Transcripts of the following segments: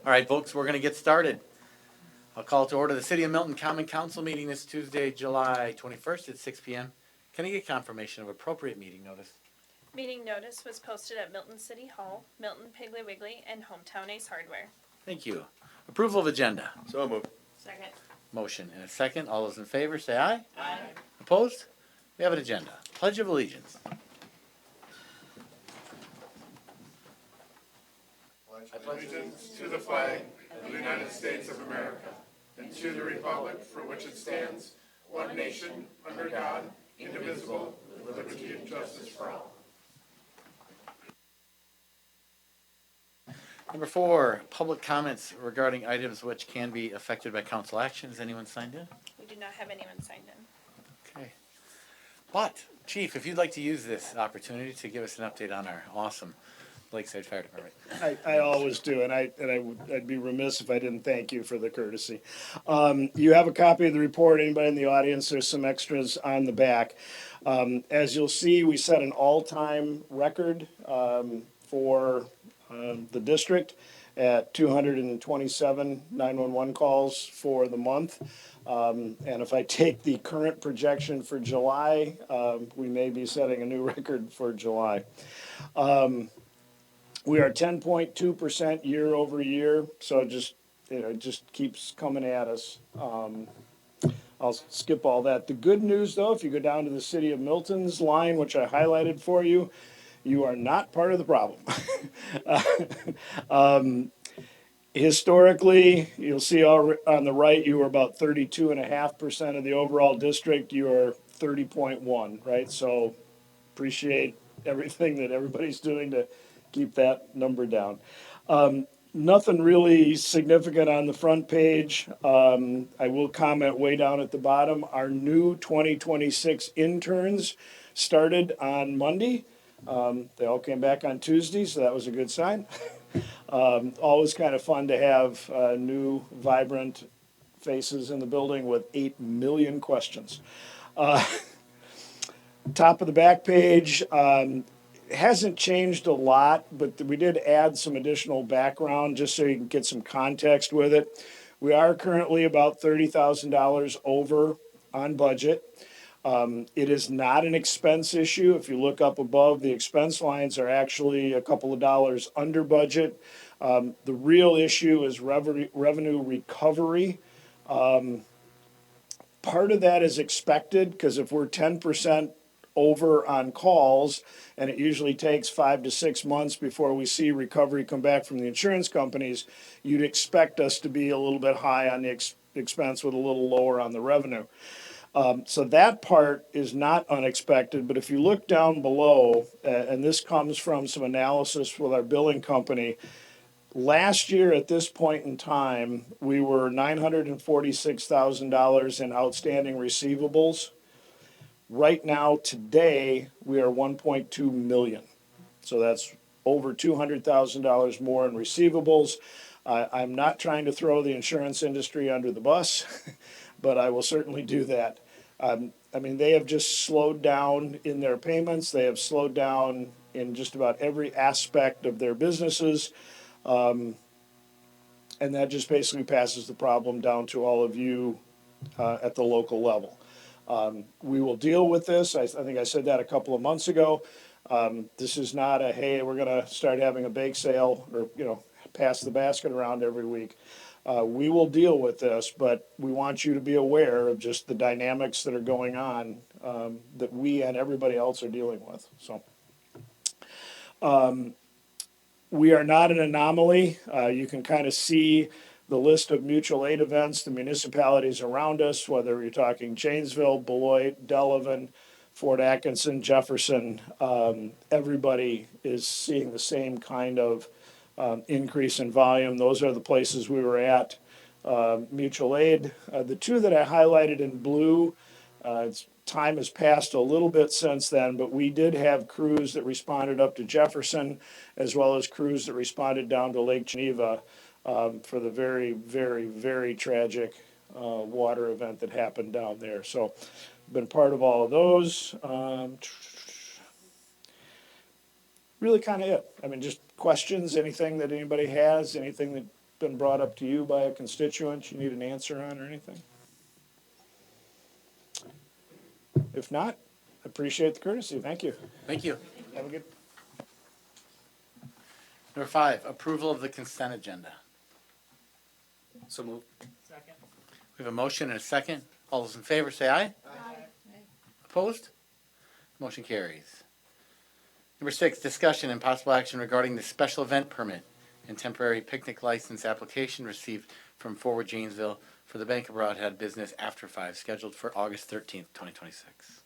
All right, folks, we're going to get started. I'll call to order the City of Milton Common Council meeting this Tuesday, July 21st at 6 p.m. Can I get confirmation of appropriate meeting notice? Meeting notice was posted at Milton City Hall, Milton Piggly Wiggly, and Hometown Ace Hardware. Thank you. Approval of agenda. So moved. Second. Motion and a second. All those in favor say aye. Aye. Opposed? We have an agenda. Pledge of Allegiance. Allegiance to the flag of the United States of America and to the republic for which it stands, one nation, under God, indivisible, with liberty and justice for all. Number 4, public comments regarding items which can be affected by council action. Is anyone signed in? We do not have anyone signed in. Okay. But, Chief, if you'd like to use this opportunity to give us an update on our awesome Lakeside Fire Department. I always do, and I'd be remiss if I didn't thank you for the courtesy. You have a copy of the report. Anybody in the audience? There's some extras on the back. As you'll see, we set an all-time record for the district at 227 911 calls for the month. And if I take the current projection for July, we may be setting a new record for July. We are 10.2% year over year, so it just keeps coming at us. I'll skip all that. The good news, though, if you go down to the City of Milton's line, which I highlighted for you, you are not part of the problem. Historically, you'll see on the right, you were about 32.5% of the overall district. You are 30.1, right? So appreciate everything that everybody's doing to keep that number down. Nothing really significant on the front page. I will comment way down at the bottom. Our new 2026 interns started on Monday. They all came back on Tuesday, so that was a good sign. Always kind of fun to have new, vibrant faces in the building with 8 million questions. Top of the back page, hasn't changed a lot, but we did add some additional background just so you can get some context with it. We are currently about $30,000 over on budget. It is not an expense issue. If you look up above, the expense lines are actually a couple of dollars under budget. The real issue is revenue recovery. Part of that is expected because if we're 10% over on calls, and it usually takes 5 to 6 months before we see recovery come back from the insurance companies, you'd expect us to be a little bit high on the expense with a little lower on the revenue. So that part is not unexpected, but if you look down below, and this comes from some analysis with our billing company, last year at this point in time, we were $946,000 in outstanding receivables. Right now, today, we are 1.2 million. So that's over $200,000 more in receivables. I'm not trying to throw the insurance industry under the bus, but I will certainly do that. I mean, they have just slowed down in their payments. They have slowed down in just about every aspect of their businesses. And that just basically passes the problem down to all of you at the local level. We will deal with this. I think I said that a couple of months ago. This is not a, hey, we're going to start having a bake sale or, pass the basket around every week. We will deal with this, but we want you to be aware of just the dynamics that are going on that we and everybody else are dealing with. So we are not an anomaly. You can kind of see the list of mutual aid events, the municipalities around us, whether you're talking Janesville, Beloit, Delavan, Fort Atkinson, Jefferson, everybody is seeing the same kind of increase in volume. Those are the places we were at. Mutual aid. The two that I highlighted in blue, time has passed a little bit since then, but we did have crews that responded up to Jefferson, as well as crews that responded down to Lake Geneva for the very, very, very tragic water event that happened down there. So been part of all of those. Really kind of it. I mean, just questions, anything that anybody has, anything that been brought up to you by a constituent you need an answer on or anything? If not, appreciate the courtesy. Thank you. Thank you. Have a good. Number 5, approval of the consent agenda. So moved. We have a motion and a second. All those in favor say aye. Opposed? Motion carries. Number 6, discussion and possible action regarding the special event permit and temporary picnic license application received from Forward Janesville for the Bank of Broadhead business after 5, scheduled for August 13th, 2026.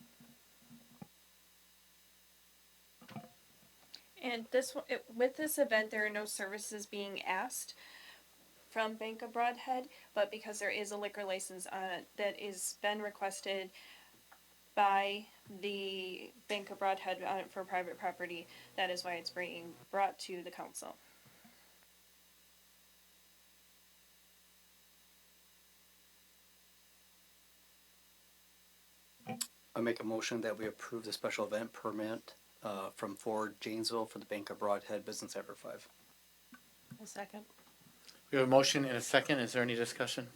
And with this event, there are no services being asked from Bank of Broadhead, but because there is a liquor license that is been requested by the Bank of Broadhead for private property, that is why it's being brought to the council. I make a motion that we approve the special event permit from Ford Janesville for the Bank of Broadhead business after 5. A second. We have a motion and a second. Is there any discussion?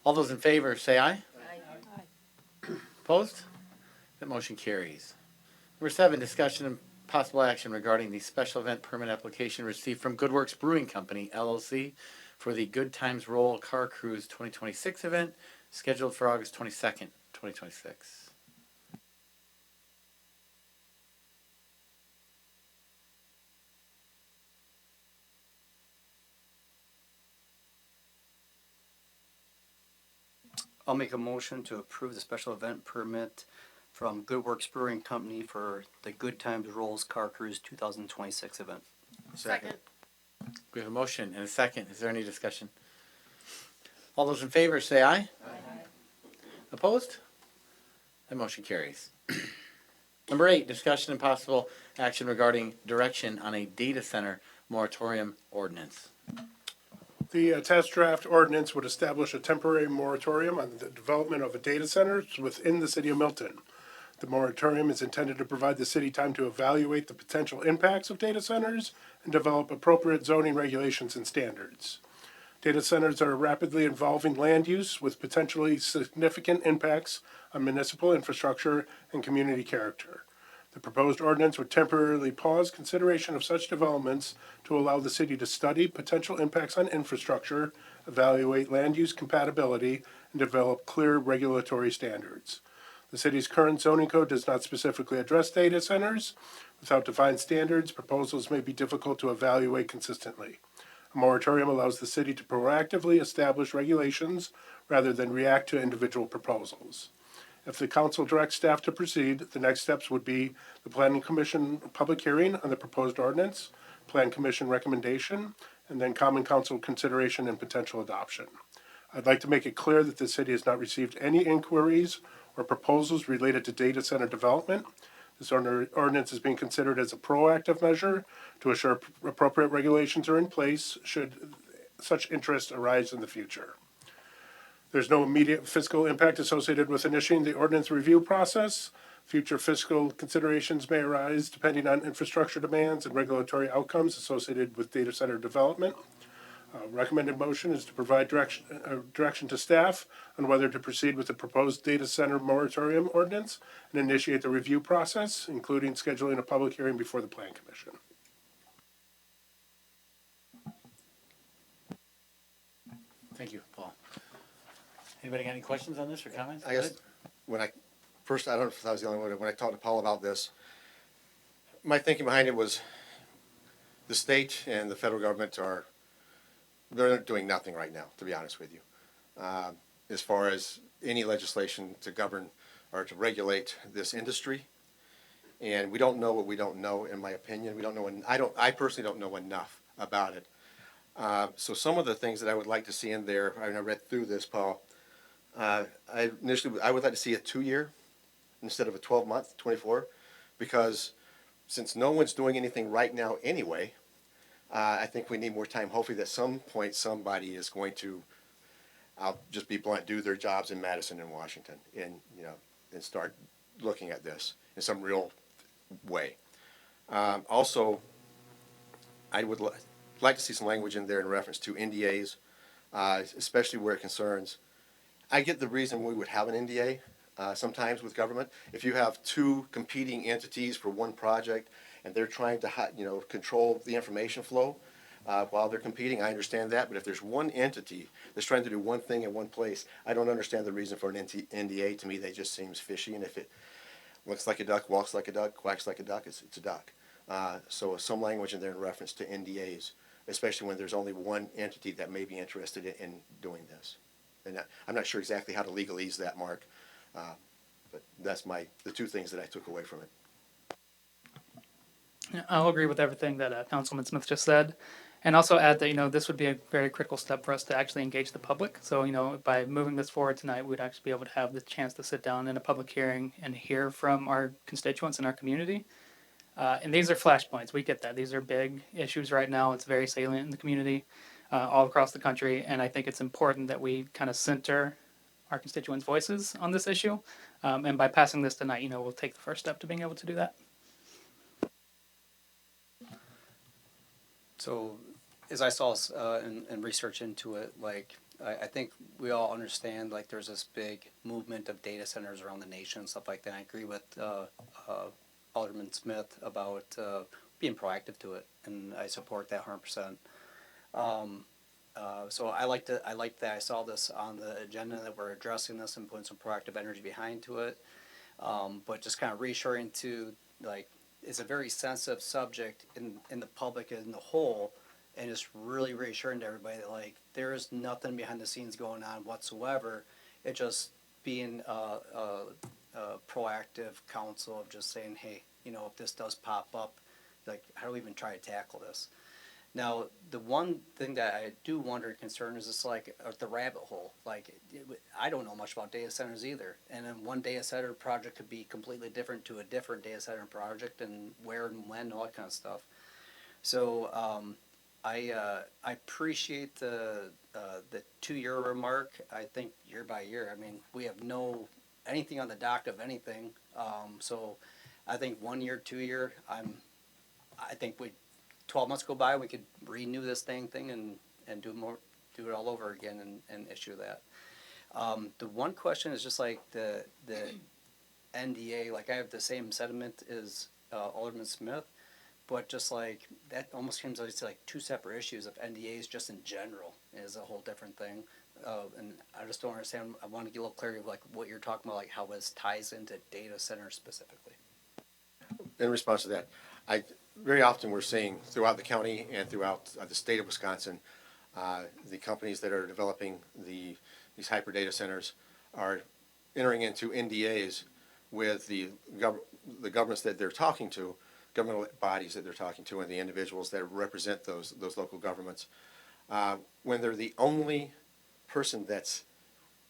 All those in favor say aye. Opposed? That motion carries. Number 7, discussion and possible action regarding the special event permit application received from Good Works Brewing Company, LLC, for the Good Times Roll Car Cruise 2026 event, scheduled for August 22nd, 2026. I'll make a motion to approve the special event permit from Good Works Brewing Company for the Good Times Rolls Car Cruise 2026 event. Second. We have a motion and a second. Is there any discussion? All those in favor say aye. Opposed? That motion carries. Number 8, discussion and possible action regarding direction on a data center moratorium ordinance. The attached draft ordinance would establish a temporary moratorium on the development of a data center within the city of Milton. The moratorium is intended to provide the city time to evaluate the potential impacts of data centers and develop appropriate zoning regulations and standards. Data centers are a rapidly evolving land use with potentially significant impacts on municipal infrastructure and community character. The proposed ordinance would temporarily pause consideration of such developments to allow the city to study potential impacts on infrastructure, evaluate land use compatibility, and develop clear regulatory standards. The city's current zoning code does not specifically address data centers. Without defined standards, proposals may be difficult to evaluate consistently. A moratorium allows the city to proactively establish regulations rather than react to individual proposals. If the council directs staff to proceed, the next steps would be the Planning Commission public hearing on the proposed ordinance, Plan Commission recommendation, and then Common Council consideration and potential adoption. I'd like to make it clear that the city has not received any inquiries or proposals related to data center development. This ordinance is being considered as a proactive measure to assure appropriate regulations are in place should such interest arise in the future. There's no immediate fiscal impact associated with initiating the ordinance review process. Future fiscal considerations may arise depending on infrastructure demands and regulatory outcomes associated with data center development. Recommended motion is to provide direction to staff on whether to proceed with the proposed data center moratorium ordinance and initiate the review process, including scheduling a public hearing before the Plan Commission. Thank you, Paul. Anybody got any questions on this or comments? I guess when I first, I don't know if I was the only one, when I talked to Paul about this, my thinking behind it was the state and the federal government they're doing nothing right now, to be honest with you, as far as any legislation to govern or to regulate this industry. And we don't know what we don't know, in my opinion. We don't know, I personally don't know enough about it. So some of the things that I would like to see in there, I read through this, Paul, I would like to see a 2-year instead of a 12-month, 24, because since no one's doing anything right now anyway, I think we need more time. Hopefully that at some point somebody is going to, I'll just be blunt, do their jobs in Madison and Washington and start looking at this in some real way. Also, I would like to see some language in there in reference to NDAs, especially where it concerns. I get the reason we would have an NDA sometimes with government. If you have two competing entities for one project and they're trying to control the information flow while they're competing, I understand that. But if there's one entity that's trying to do one thing in one place, I don't understand the reason for an NDA. To me, that just seems fishy. And if it looks like a duck, walks like a duck, quacks like a duck, it's a duck. So some language in there in reference to NDAs, especially when there's only one entity that may be interested in doing this. And I'm not sure exactly how to legalese that, Mark, but that's the two things that I took away from it. Yeah, I'll agree with everything that Councilman Smith just said, and also add that this would be a very critical step for us to actually engage the public. So by moving this forward tonight, we'd actually be able to have the chance to sit down in a public hearing and hear from our constituents in our community. And these are flashpoints. We get that. These are big issues right now. It's very salient in the community, all across the country. And I think it's important that we kind of center our constituents' voices on this issue. And by passing this tonight, we'll take the first step to being able to do that. So, as I saw and research into it, I think we all understand there's this big movement of data centers around the nation and stuff like that. I agree with Alderman Smith about being proactive to it, and I support that 100%. So I like that I saw this on the agenda that we're addressing this and putting some proactive energy behind to it. But just kind of reassuring to it's a very sensitive subject in the public as a whole, and just really reassuring to everybody that there is nothing behind the scenes going on whatsoever. It's just being a proactive counsel of just saying, hey, if this does pop up, how do we even try to tackle this? Now, the one thing that I do wonder and concern is just the rabbit hole. I don't know much about data centers either, and then one data center project could be completely different to a different data center project, and where and when, and all that kind of stuff. So I appreciate the 2-year remark. I think year by year. I mean, we have no anything on the dock of anything. So I think 1 year, 2 year. I think 12 months go by, we could renew this thing and do it all over again and issue that. The one question is just the NDA. I have the same sentiment as Alderman Smith, but just that almost seems like it's two separate issues of NDAs just in general is a whole different thing. And I just don't understand. I want to get a little clarity of what you're talking about, how this ties into data centers specifically. In response to that, very often we're seeing throughout the county and throughout the state of Wisconsin, the companies that are developing these hyper data centers are entering into NDAs with the governments that they're talking to, governmental bodies that they're talking to, and the individuals that represent those local governments. When they're the only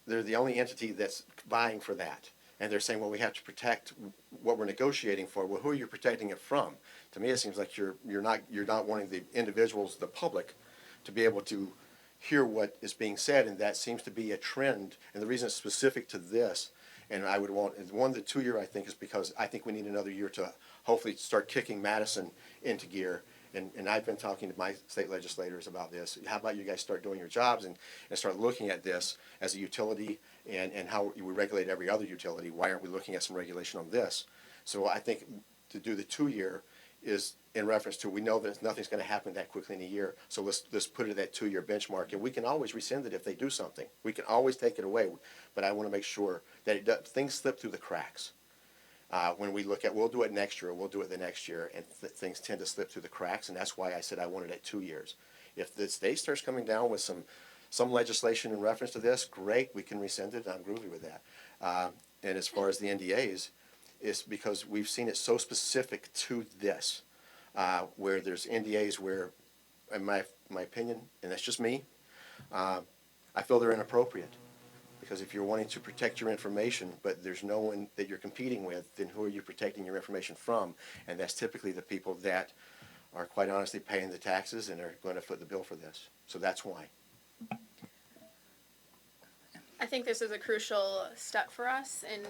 they're the only entity that's vying for that. And they're saying, well, we have to protect what we're negotiating for. Well, who are you protecting it from? To me, it seems like you're not wanting the individuals, the public, to be able to hear what is being said, and that seems to be a trend. And the reason it's specific to this, and I would want the 2 year, I think, is because I think we need another year to hopefully start kicking Madison into gear. And I've been talking to my state legislators about this. How about you guys start doing your jobs and start looking at this as a utility and how we regulate every other utility? Why aren't we looking at some regulation on this? So I think to do the 2 year is in reference to, we know that nothing's going to happen that quickly in a year. So let's put it at that 2 year benchmark, and we can always rescind it if they do something. We can always take it away, but I want to make sure that things slip through the cracks. When we look at, we'll do it next year, we'll do it the next year, and things tend to slip through the cracks, and that's why I said I wanted it at 2 years. If the state starts coming down with some legislation in reference to this, great, we can rescind it, I'm groovy with that. And as far as the NDAs, it's because we've seen it so specific to this, where there's NDAs where, in my opinion, and that's just me, I feel they're inappropriate. Because if you're wanting to protect your information, but there's no one that you're competing with, then who are you protecting your information from? And that's typically the people that are quite honestly paying the taxes and are going to foot the bill for this. So that's why. I think this is a crucial step for us in,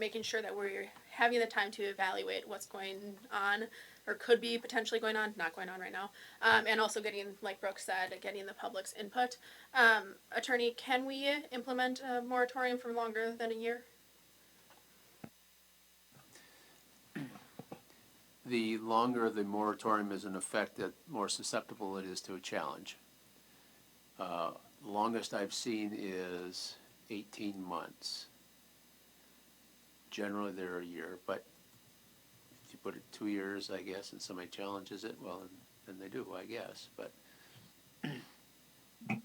making sure that we're having the time to evaluate what's going on or could be potentially going on, not going on right now, and also getting, like Brooke said, getting the public's input. Attorney, can we implement a moratorium for longer than a year? The longer the moratorium is in effect, the more susceptible it is to a challenge. The longest I've seen is 18 months. Generally, they're a year, but if you put it 2 years, I guess, and somebody challenges it, well, then they do, I guess. But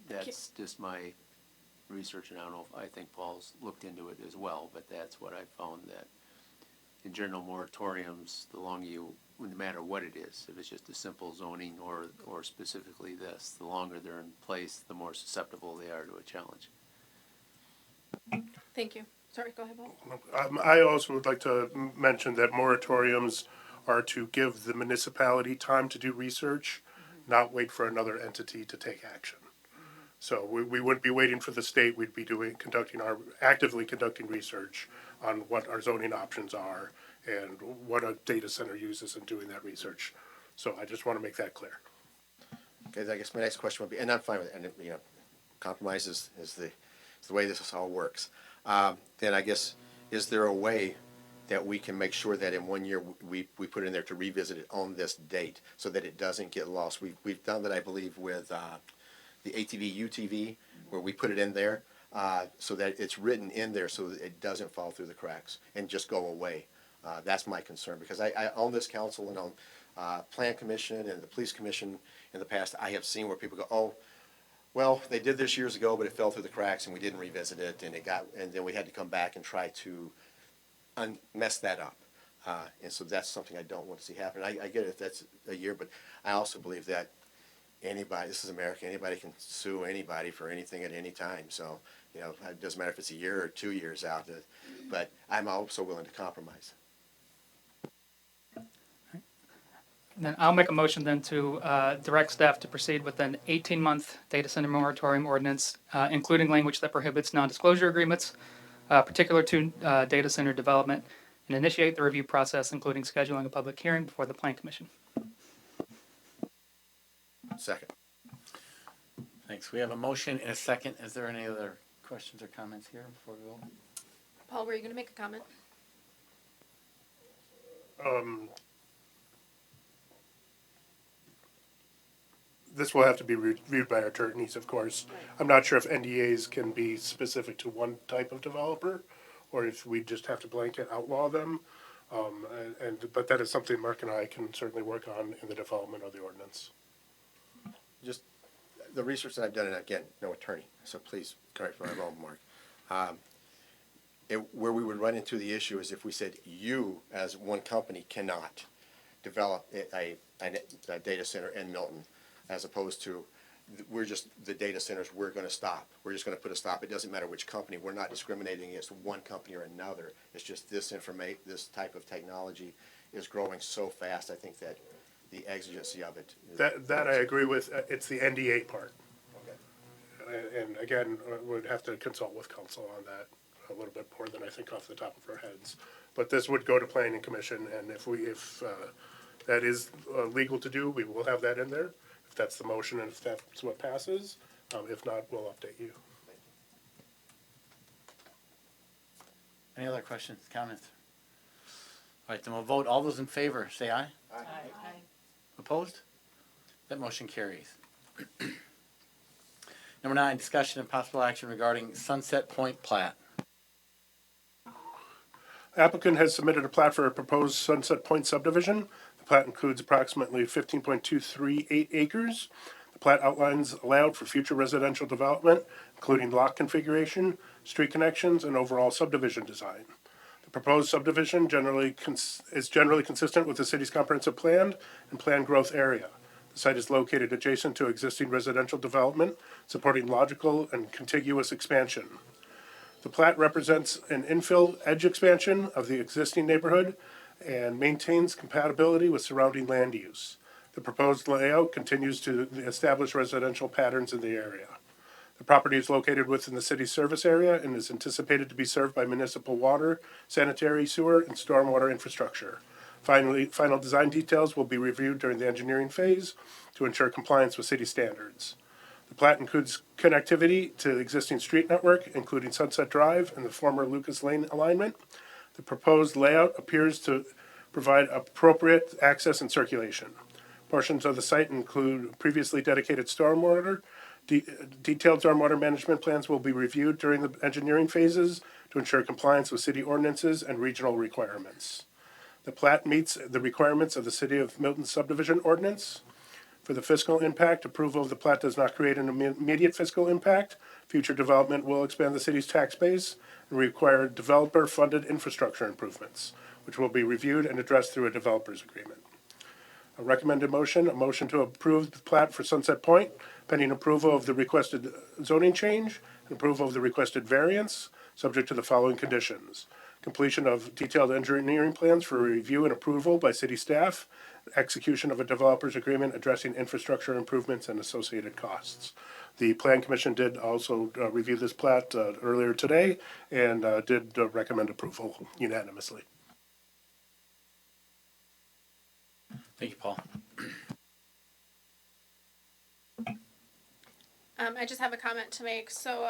that's just my research, and I don't know if I think Paul's looked into it as well, but that's what I found, that in general moratoriums, the longer you, no matter what it is, if it's just a simple zoning or specifically this, the longer they're in place, the more susceptible they are to a challenge. Thank you. Sorry, go ahead, Paul. I also would like to mention that moratoriums are to give the municipality time to do research, not wait for another entity to take action. So we wouldn't be waiting for the state, we'd be actively conducting research on what our zoning options are and what a data center uses in doing that research. So I just want to make that clear. Okay, I guess my next question would be, and I'm fine with it, and you know, compromise is the way this all works. Then I guess, is there a way that we can make sure that in 1 year we put in there to revisit it on this date so that it doesn't get lost? We've done that, I believe, with the ATV, UTV, where we put it in there so that it's written in there so that it doesn't fall through the cracks and just go away. That's my concern, because I own this council and on Plan Commission and the Police Commission in the past, I have seen where people go, oh, well, they did this years ago, but it fell through the cracks and we didn't revisit it, and then we had to come back and try to mess that up. And so that's something I don't want to see happen. I get it if that's a year, but I also believe that anybody, this is America, anybody can sue anybody for anything at any time. So, you know, it doesn't matter if it's a year or 2 years out, but I'm also willing to compromise. Then I'll make a motion then to direct staff to proceed with an 18-month data center moratorium ordinance, including language that prohibits non-disclosure agreements, particular to data center development, and initiate the review process, including scheduling a public hearing before the Plan Commission. Second. Thanks. We have a motion and a second. Is there any other questions or comments here before we vote? Paul, were you going to make a comment? This will have to be reviewed by our attorneys, of course. I'm not sure if NDAs can be specific to one type of developer, or if we just have to blanket outlaw them. But that is something Mark and I can certainly work on in the development of the ordinance. Just the research that I've done, and again, no attorney, so please correct me if I'm wrong, Mark. Where we would run into the issue is if we said you, as one company, cannot develop a data center in Milton, as opposed to we're just the data centers, we're going to stop. We're just going to put a stop. It doesn't matter which company. We're not discriminating against one company or another. It's just this type of technology is growing so fast. I think that the exigency of it. That I agree with. It's the NDA part. Okay. And again, we'd have to consult with counsel on that a little bit more than I think off the top of our heads. But this would go to Planning Commission, and if that is legal to do, we will have that in there. If that's the motion and if that's what passes. If not, we'll update you. Any other questions, comments? All right, then we'll vote. All those in favor, say aye. Aye. Opposed? That motion carries. Number 9, discussion and possible action regarding Sunset Point plat. Applicant has submitted a plat for a proposed Sunset Point subdivision. The plat includes approximately 15.238 acres. The plat outlines allowed for future residential development, including lot configuration, street connections, and overall subdivision design. The proposed subdivision is generally consistent with the city's comprehensive plan and planned growth area. The site is located adjacent to existing residential development, supporting logical and contiguous expansion. The plat represents an infill edge expansion of the existing neighborhood and maintains compatibility with surrounding land use. The proposed layout continues to establish residential patterns in the area. The property is located within the city's service area and is anticipated to be served by municipal water, sanitary sewer, and stormwater infrastructure. Finally, final design details will be reviewed during the engineering phase to ensure compliance with city standards. The plat includes connectivity to the existing street network, including Sunset Drive and the former Lucas Lane alignment. The proposed layout appears to provide appropriate access and circulation. Portions of the site include previously dedicated stormwater. Detailed stormwater management plans will be reviewed during the engineering phases to ensure compliance with city ordinances and regional requirements. The plat meets the requirements of the City of Milton subdivision ordinance. For the fiscal impact, approval of the plat does not create an immediate fiscal impact. Future development will expand the city's tax base and require developer-funded infrastructure improvements, which will be reviewed and addressed through a developer's agreement. A recommended motion, a motion to approve the plat for Sunset Point, pending approval of the requested zoning change and approval of the requested variance, subject to the following conditions. Completion of detailed engineering plans for review and approval by city staff, execution of a developer's agreement addressing infrastructure improvements and associated costs. The Plan Commission did also review this plat earlier today and did recommend approval unanimously. Thank you, Paul. I just have a comment to make. So,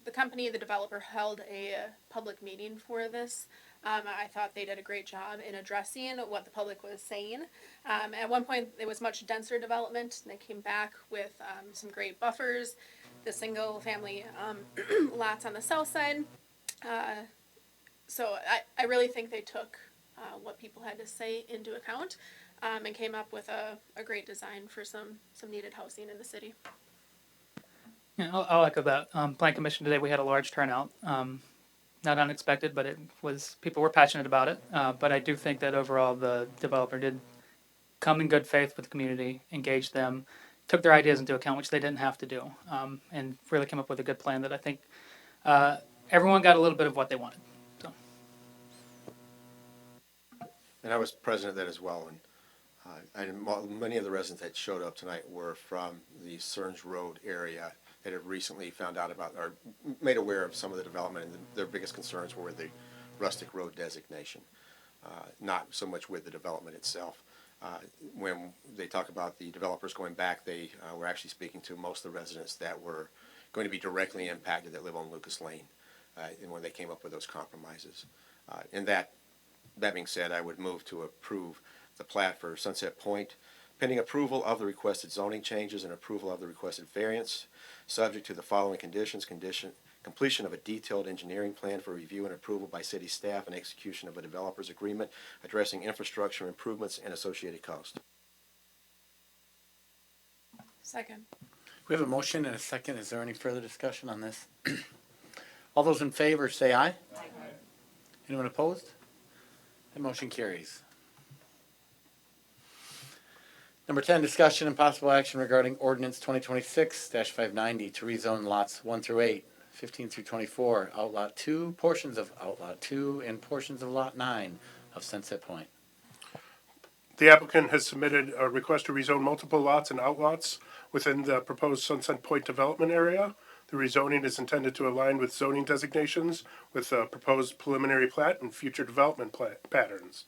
the company, the developer, held a public meeting for this. I thought they did a great job in addressing what the public was saying. At one point, it was much denser development. And they came back with some great buffers, the single-family lots on the south side. So I really think they took what people had to say into account and came up with a great design for some needed housing in the city. Yeah, I'll echo that. Plan Commission today, we had a large turnout. Not unexpected, but people were passionate about it. But I do think that overall the developer did come in good faith with the community, engaged them, took their ideas into account, which they didn't have to do, and really came up with a good plan that I think everyone got a little bit of what they wanted. So. And I was present of that as well. And many of the residents that showed up tonight were from the Stearns Road area that have recently found out about or made aware of some of the development, and their biggest concerns were the rustic road designation, not so much with the development itself. When they talk about the developers going back, they were actually speaking to most of the residents that were going to be directly impacted that live on Lucas Lane, and when they came up with those compromises. And that being said, I would move to approve the plat for Sunset Point, pending approval of the requested zoning changes and approval of the requested variance, subject to the following conditions: completion of a detailed engineering plan for review and approval by city staff and execution of a developer's agreement addressing infrastructure improvements and associated costs. Second. We have a motion and a second. Is there any further discussion on this? All those in favor say aye. Aye. Anyone opposed? That motion carries. Number 10, discussion and possible action regarding ordinance 2026-590 to rezone lots 1 through 8, 15 through 24, Outlot 2, portions of Outlot 2, and portions of Lot 9 of Sunset Point. The applicant has submitted a request to rezone multiple lots and outlots within the proposed Sunset Point development area. The rezoning is intended to align with zoning designations with the proposed preliminary plat and future development patterns.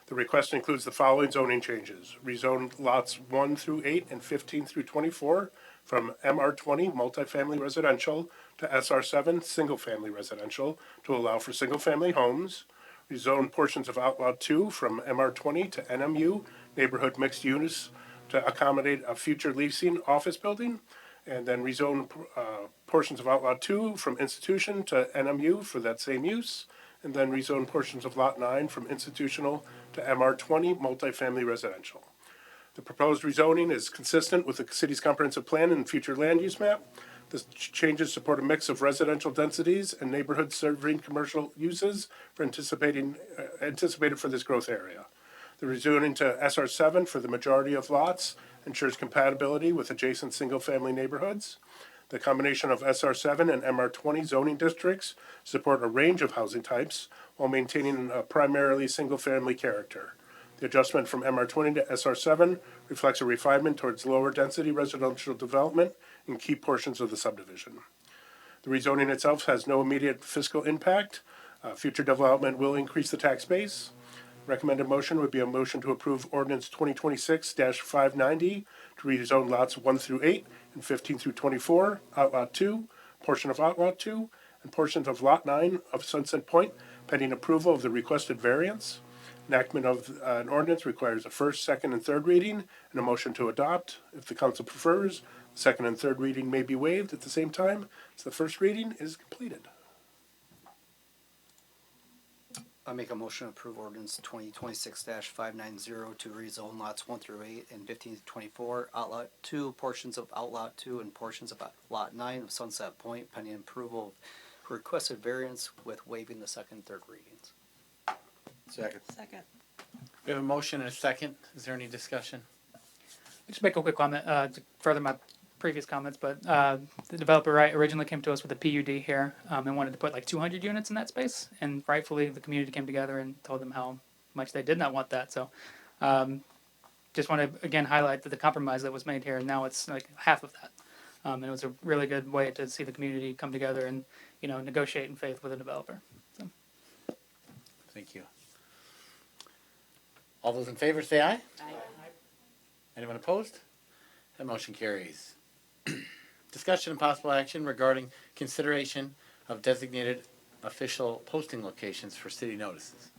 The request includes the following zoning changes: rezone lots 1 through 8 and 15 through 24 from MR20 multifamily residential to SR7 single-family residential to allow for single-family homes. Rezone portions of Outlot 2 from MR20 to NMU neighborhood mixed use to accommodate a future leasing office building. And then rezone portions of Outlot 2 from institution to NMU for that same use. And then rezone portions of Lot 9 from institutional to MR20 multifamily residential. The proposed rezoning is consistent with the city's comprehensive plan and future land use map. The changes support a mix of residential densities and neighborhoods serving commercial uses for anticipated for this growth area. The rezoning to SR7 for the majority of lots ensures compatibility with adjacent single-family neighborhoods. The combination of SR7 and MR20 zoning districts support a range of housing types while maintaining a primarily single-family character. The adjustment from MR20 to SR7 reflects a refinement towards lower density residential development in key portions of the subdivision. The rezoning itself has no immediate fiscal impact. Future development will increase the tax base. Recommended motion would be a motion to approve ordinance 2026-590 to rezone lots 1 through 8 and 15 through 24, Outlot 2, portion of Outlot 2, and portions of Lot 9 of Sunset Point, pending approval of the requested variance. Enactment of an ordinance requires a first, second, and third reading and a motion to adopt. If the council prefers, the second and third reading may be waived at the same time as the first reading is completed. I make a motion to approve ordinance 2026-590 to rezone lots 1 through 8 and 15 to 24, Outlot 2, portions of Outlot 2, and portions of Lot 9 of Sunset Point, pending approval of requested variance with waiving the second and third readings. Second. Second. We have a motion and a second. Is there any discussion? Just make a quick comment to further my previous comments, but the developer originally came to us with a PUD here and wanted to put like 200 units in that space, and rightfully the community came together and told them how much they did not want that. So just want to again highlight that the compromise that was made here, and now it's like half of that. And it was a really good way to see the community come together and negotiate in faith with the developer. So. Thank you. All those in favor say aye. Aye. Anyone opposed? That motion carries. Discussion and possible action regarding consideration of designated official posting locations for city notices.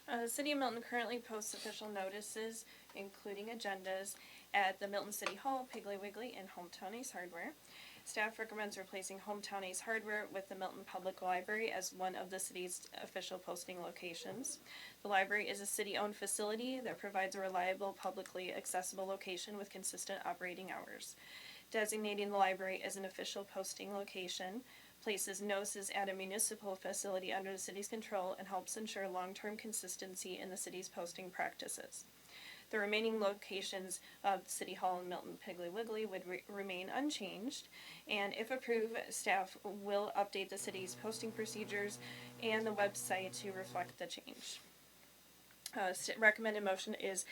The City of Milton currently posts official notices, including agendas, at the Milton City Hall, Piggly Wiggly, and Hometown Ace Hardware. Staff recommends replacing Hometown Ace Hardware with the Milton Public Library as one of the city's official posting locations. The library is a city-owned facility that provides a reliable, publicly accessible location with consistent operating hours. Designating the library as an official posting location places notices at a municipal facility under the city's control and helps ensure long-term consistency in the city's posting practices. The remaining locations of City Hall and Milton Piggly Wiggly would remain unchanged, and if approved, staff will update the city's posting procedures and the website to reflect the change. Recommended motion is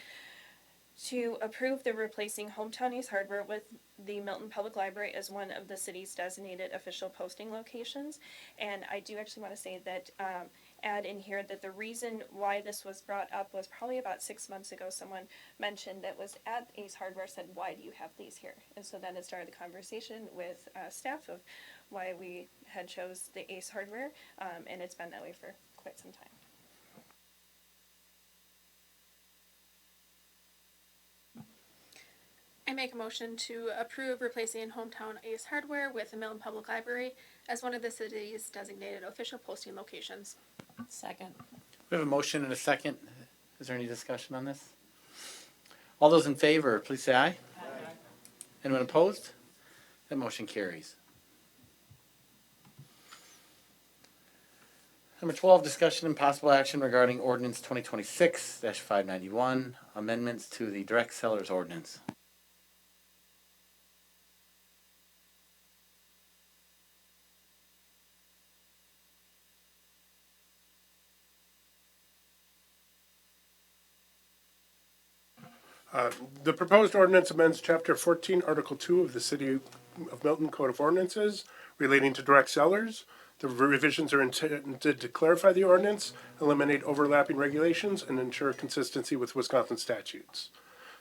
to approve the replacing Hometown Ace Hardware with the Milton Public Library as one of the city's designated official posting locations. And I do actually want to say that, add in here that the reason why this was brought up was probably about 6 months ago. Someone mentioned that was at Ace Hardware said, "Why do you have these here?" And so then it started the conversation with staff of why we had chose the Ace Hardware, and it's been that way for quite some time. I make a motion to approve replacing Hometown Ace Hardware with the Milton Public Library as one of the city's designated official posting locations. Second. We have a motion and a second. Is there any discussion on this? All those in favor, please say aye. Aye. Anyone opposed? That motion carries. Number 12, discussion and possible action regarding ordinance 2026-591, amendments to the direct sellers ordinance. The proposed ordinance amends Chapter 14, Article 2 of the City of Milton Code of Ordinances relating to direct sellers. The revisions are intended to clarify the ordinance, eliminate overlapping regulations, and ensure consistency with Wisconsin statutes.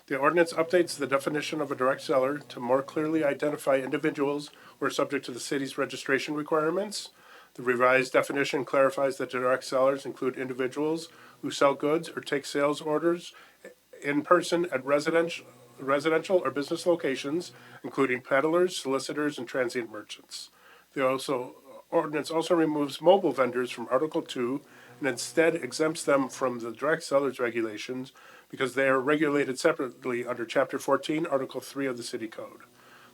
The ordinance updates the definition of a direct seller to more clearly identify individuals who are subject to the city's registration requirements. The revised definition clarifies that direct sellers include individuals who sell goods or take sales orders in person at residential or business locations, including peddlers, solicitors, and transient merchants. The ordinance also removes mobile vendors from Article 2 and instead exempts them from the direct sellers regulations because they are regulated separately under Chapter 14, Article 3 of the City Code.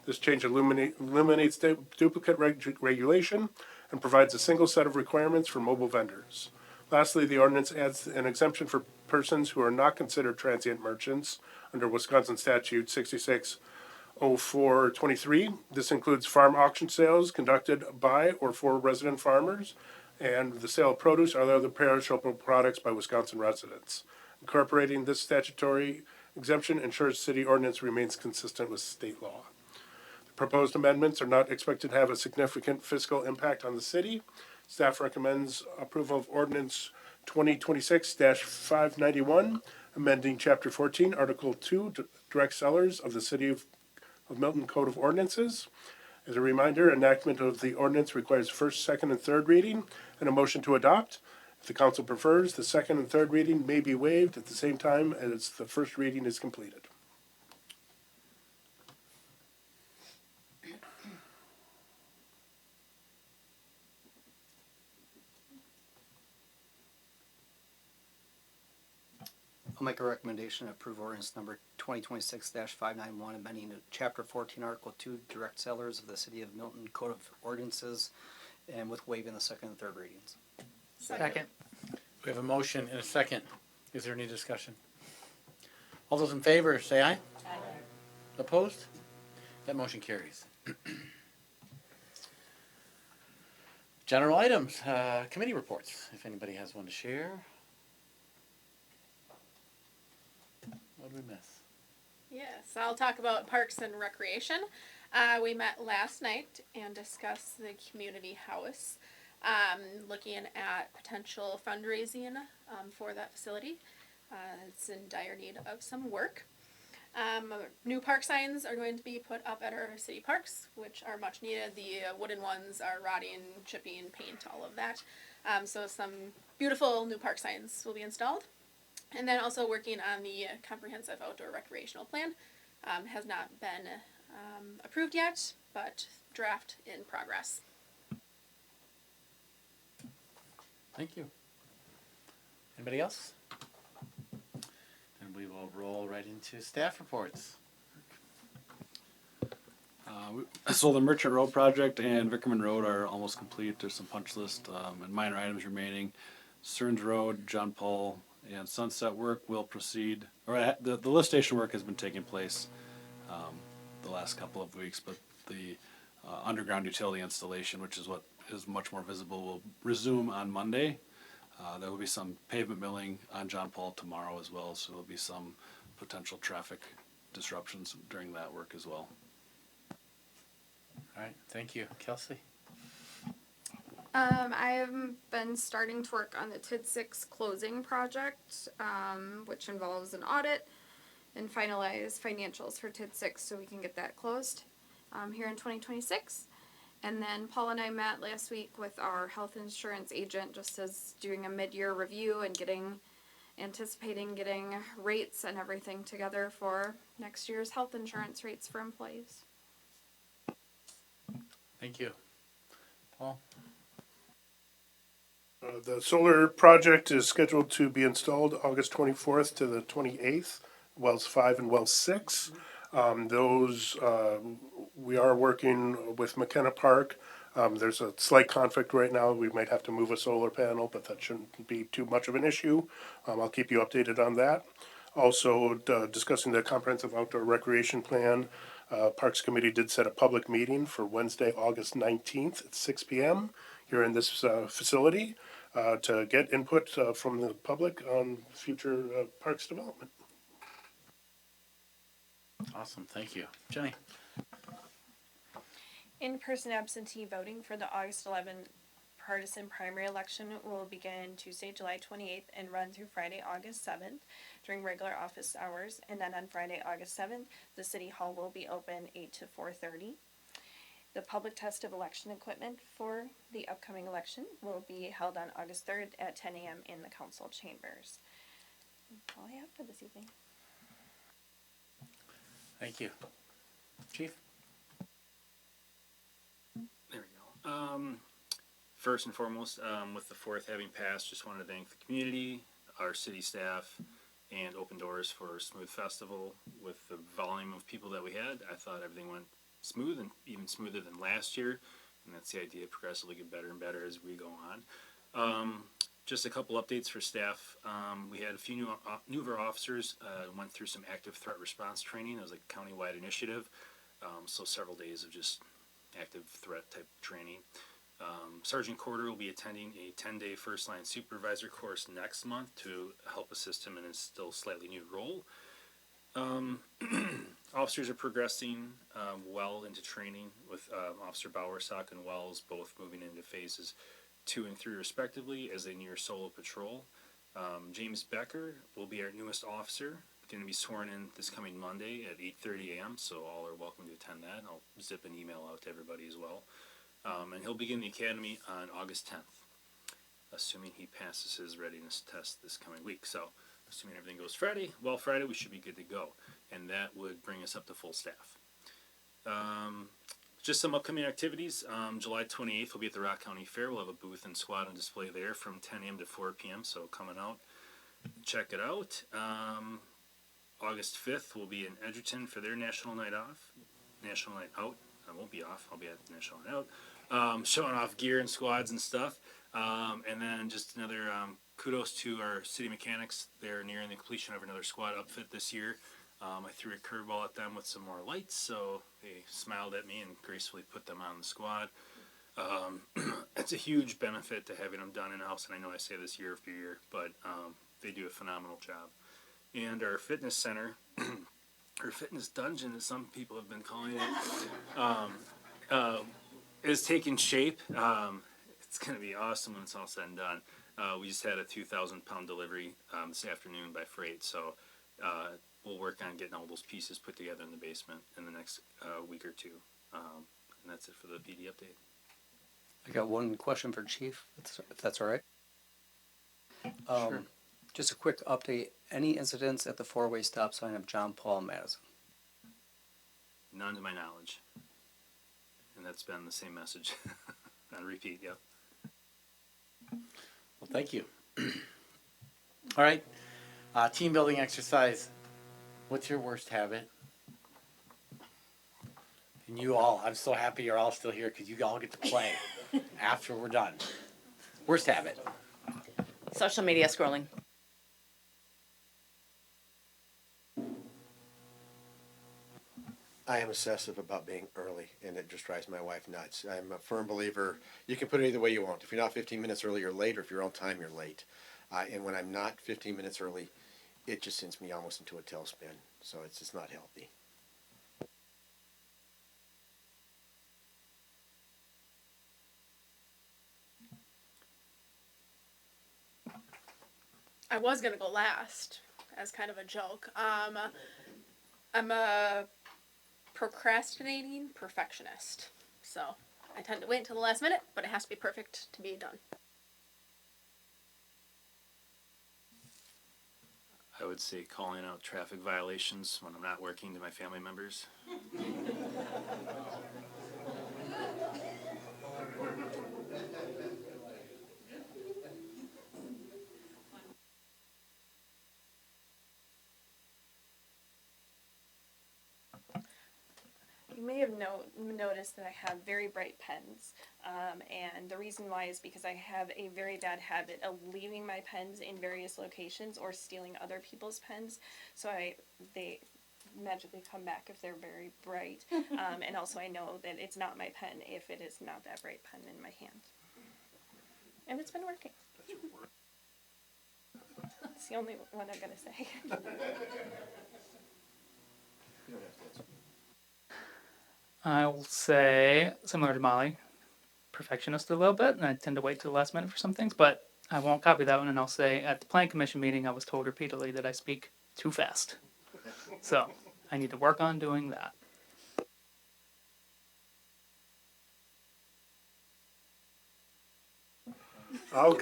This change eliminates duplicate regulation and provides a single set of requirements for mobile vendors. Lastly, the ordinance adds an exemption for persons who are not considered transient merchants under Wisconsin Statute 660423. This includes farm auction sales conducted by or for resident farmers and the sale of produce or other perishable products by Wisconsin residents. Incorporating this statutory exemption ensures city ordinance remains consistent with state law. The proposed amendments are not expected to have a significant fiscal impact on the city. Staff recommends approval of ordinance 2026-591, amending Chapter 14, Article 2, direct sellers of the City of Milton Code of Ordinances. As a reminder, enactment of the ordinance requires first, second, and third reading and a motion to adopt. If the council prefers, the second and third reading may be waived at the same time as the first reading is completed. I'll make a recommendation to approve ordinance number 2026-591, amending to Chapter 14, Article 2, direct sellers of the City of Milton Code of Ordinances, and with waiving the second and third readings. Second. We have a motion and a second. Is there any discussion? All those in favor, say aye. Aye. Opposed? That motion carries. General items, committee reports, if anybody has one to share. What did we miss? Yes, I'll talk about Parks and Recreation. We met last night and discussed the community house, looking at potential fundraising for that facility. It's in dire need of some work. New park signs are going to be put up at our city parks, which are much needed. The wooden ones are rotting, chipping, paint, all of that. So some beautiful new park signs will be installed. And then also working on the comprehensive outdoor recreational plan. Has not been approved yet, but draft in progress. Thank you. Anybody else? Then we will roll right into staff reports. So the Merchant Road project and Vickerman Road are almost complete. There's some punch list and minor items remaining. Stearns Road, John Paul, and Sunset work will proceed. The lift station work has been taking place the last couple of weeks, but the underground utility installation, which is what is much more visible, will resume on Monday. There will be some pavement milling on John Paul tomorrow as well, so there'll be some potential traffic disruptions during that work as well. All right, thank you. Kelsey? I have been starting to work on the TID 6 closing project, which involves an audit and finalize financials for TID 6 so we can get that closed here in 2026. And then Paul and I met last week with our health insurance agent just as doing a mid-year review and anticipating getting rates and everything together for next year's health insurance rates for employees. Thank you. Paul? The solar project is scheduled to be installed August 24th to the 28th, Wells 5 and Wells 6. We are working with McKenna Park. There's a slight conflict right now. We might have to move a solar panel, but that shouldn't be too much of an issue. I'll keep you updated on that. Also, discussing the comprehensive outdoor recreation plan. Parks Committee did set a public meeting for Wednesday, August 19th at 6 p.m. here in this facility to get input from the public on future parks development. Awesome, thank you. Jenny? In-person absentee voting for the August 11th partisan primary election will begin Tuesday, July 28th and run through Friday, August 7th during regular office hours. And then on Friday, August 7th, the City Hall will be open 8 to 4:30. The public test of election equipment for the upcoming election will be held on August 3rd at 10 a.m. in the council chambers. That's all I have for this evening. Thank you. Chief? There we go. First and foremost, with the 4th having passed, just wanted to thank the community, our city staff, and Open Doors for a smooth festival. With the volume of people that we had, I thought everything went smooth and even smoother than last year, and that's the idea, progressively get better and better as we go on. Just a couple updates for staff. We had a few newer officers, went through some active threat response training. It was like a countywide initiative, so several days of just active threat type training. Sergeant Corder will be attending a 10-day first line supervisor course next month to help assist him in his still slightly new role. Officers are progressing well into training with Officer Bowersock and Wells both moving into phases 2 and 3 respectively as they near solo patrol. James Becker will be our newest officer, going to be sworn in this coming Monday at 8:30 a.m. So all are welcome to attend that. I'll zip an email out to everybody as well. And he'll begin the academy on August 10th, assuming he passes his readiness test this coming week. So assuming everything goes Friday, we should be good to go. And that would bring us up to full staff. Just some upcoming activities. July 28th, we'll be at the Rock County Fair. We'll have a booth and squad on display there from 10 a.m. to 4 p.m. So coming out, check it out. August 5th, we'll be in Edgerton for their National Night Off. National Night Out. I won't be off. I'll be at National Night Out. Showing off gear and squads and stuff. And then just another kudos to our city mechanics. They're nearing the completion of another squad upfit this year. I threw a curveball at them with some more lights, so they smiled at me and gracefully put them on the squad. It's a huge benefit to having them done in-house, and I know I say this year after year, but they do a phenomenal job. And our fitness center, or fitness dungeon, as some people have been calling it, is taking shape. It's going to be awesome when it's all said and done. We just had a 2,000-pound delivery this afternoon by freight, so we'll work on getting all those pieces put together in the basement in the next week or two. And that's it for the PD update. I got one question for Chief, if that's all right. Sure. Just a quick update. Any incidents at the four-way stop sign of John Paul and Madison? None to my knowledge. And that's been the same message on repeat, yep. Well, thank you. All right, team building exercise. What's your worst habit? And you all, I'm so happy you're all still here because you all get to play after we're done. Worst habit? Social media scrolling. I am obsessive about being early, and it just drives my wife nuts. I'm a firm believer, you can put it either way you want. If you're not 15 minutes early, you're late, or if you're on time, you're late. And when I'm not 15 minutes early, it just sends me almost into a tailspin. So it's just not healthy. I was gonna go last as kind of a joke. I'm a procrastinating perfectionist, so I tend to wait until the last minute, but it has to be perfect to be done. I would say calling out traffic violations when I'm not working to my family members. You may have noticed that I have very bright pens, and the reason why is because I have a very bad habit of leaving my pens in various locations or stealing other people's pens. So they magically come back if they're very bright, and also I know that it's not my pen if it is not that bright pen in my hand. And it's been working. It's the only one I'm gonna say. I will say, similar to Molly, perfectionist a little bit, and I tend to wait till the last minute for some things, but I won't copy that one, and I'll say, at the Plan Commission meeting, I was told repeatedly that I speak too fast. So, I need to work on doing that. I'll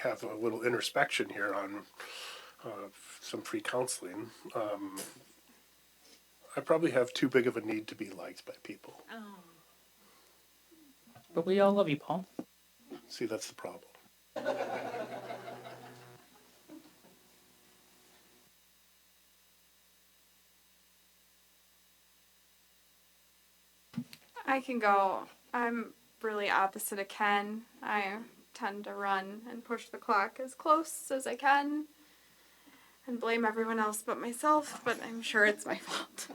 have a little introspection here on some free counseling. I probably have too big of a need to be liked by people. But we all love you, Paul. See, that's the problem. I can go. I'm really opposite of Ken. I tend to run and push the clock as close as I can and blame everyone else but myself, but I'm sure it's my fault.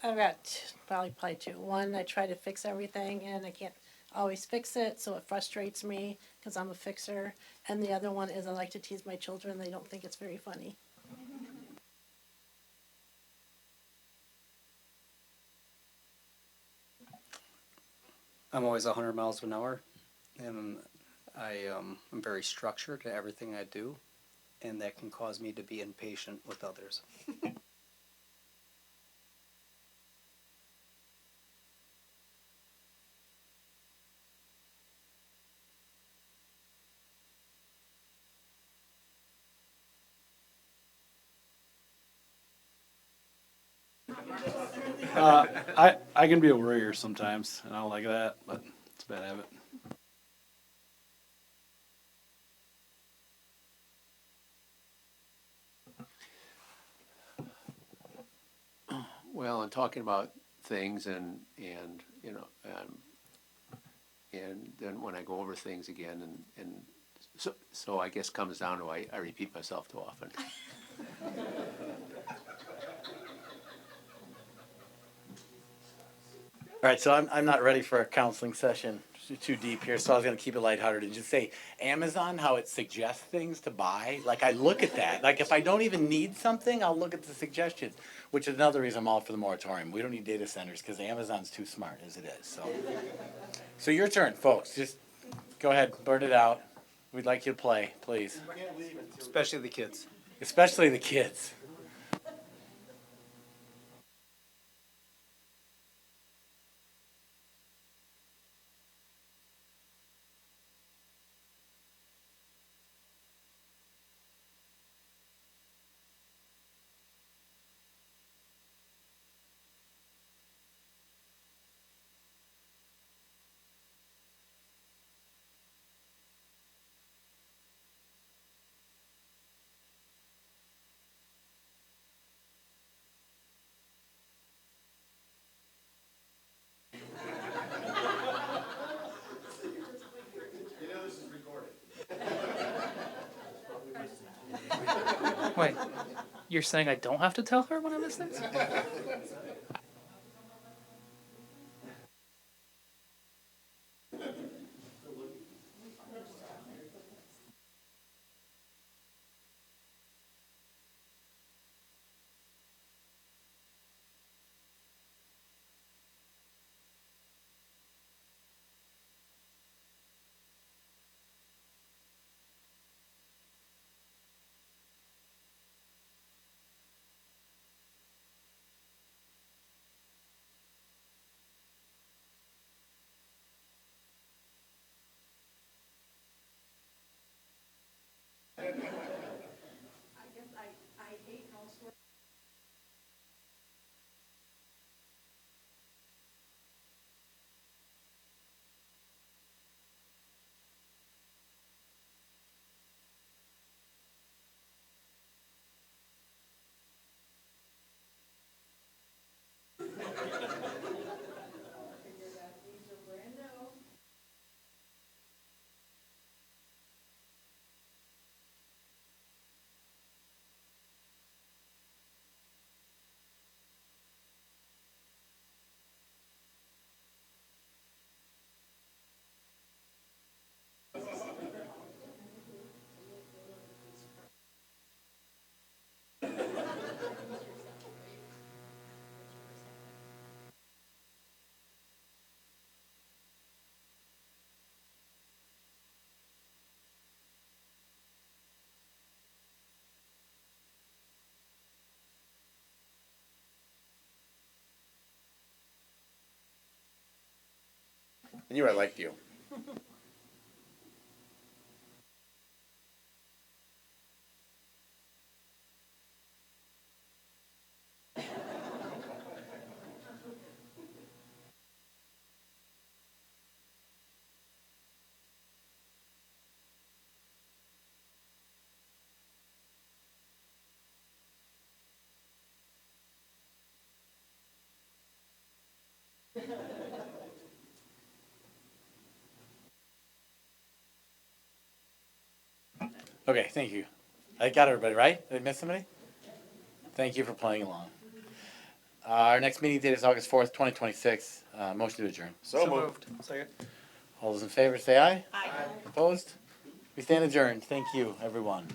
I've got probably two. One, I try to fix everything and I can't always fix it, so it frustrates me because I'm a fixer. And the other one is I like to tease my children. They don't think it's very funny. I'm always 100 miles an hour, and I'm very structured to everything I do, and that can cause me to be impatient with others. I can be a worrier sometimes, and I don't like that, but it's a bad habit. Well, and talking about things and and then when I go over things again and so I guess comes down to I repeat myself too often. All right, so I'm not ready for a counseling session too deep here, so I was gonna keep it lighthearted and just say Amazon, how it suggests things to buy. Like I look at that. Like if I don't even need something, I'll look at the suggestions, which is another reason I'm all for the moratorium. We don't need data centers because Amazon's too smart as it is. So your turn, folks. Just go ahead, blurt it out. We'd like you to play, please. Especially the kids. Especially the kids. Wait, you're saying I don't have to tell her when I miss things? And you, I liked you. Okay, thank you. I got everybody, right? Did I miss somebody? Thank you for playing along. Our next meeting date is August 4th, 2026. Motion to adjourn. So moved. Second. All those in favor say aye. Aye. Opposed? We stand adjourned. Thank you, everyone.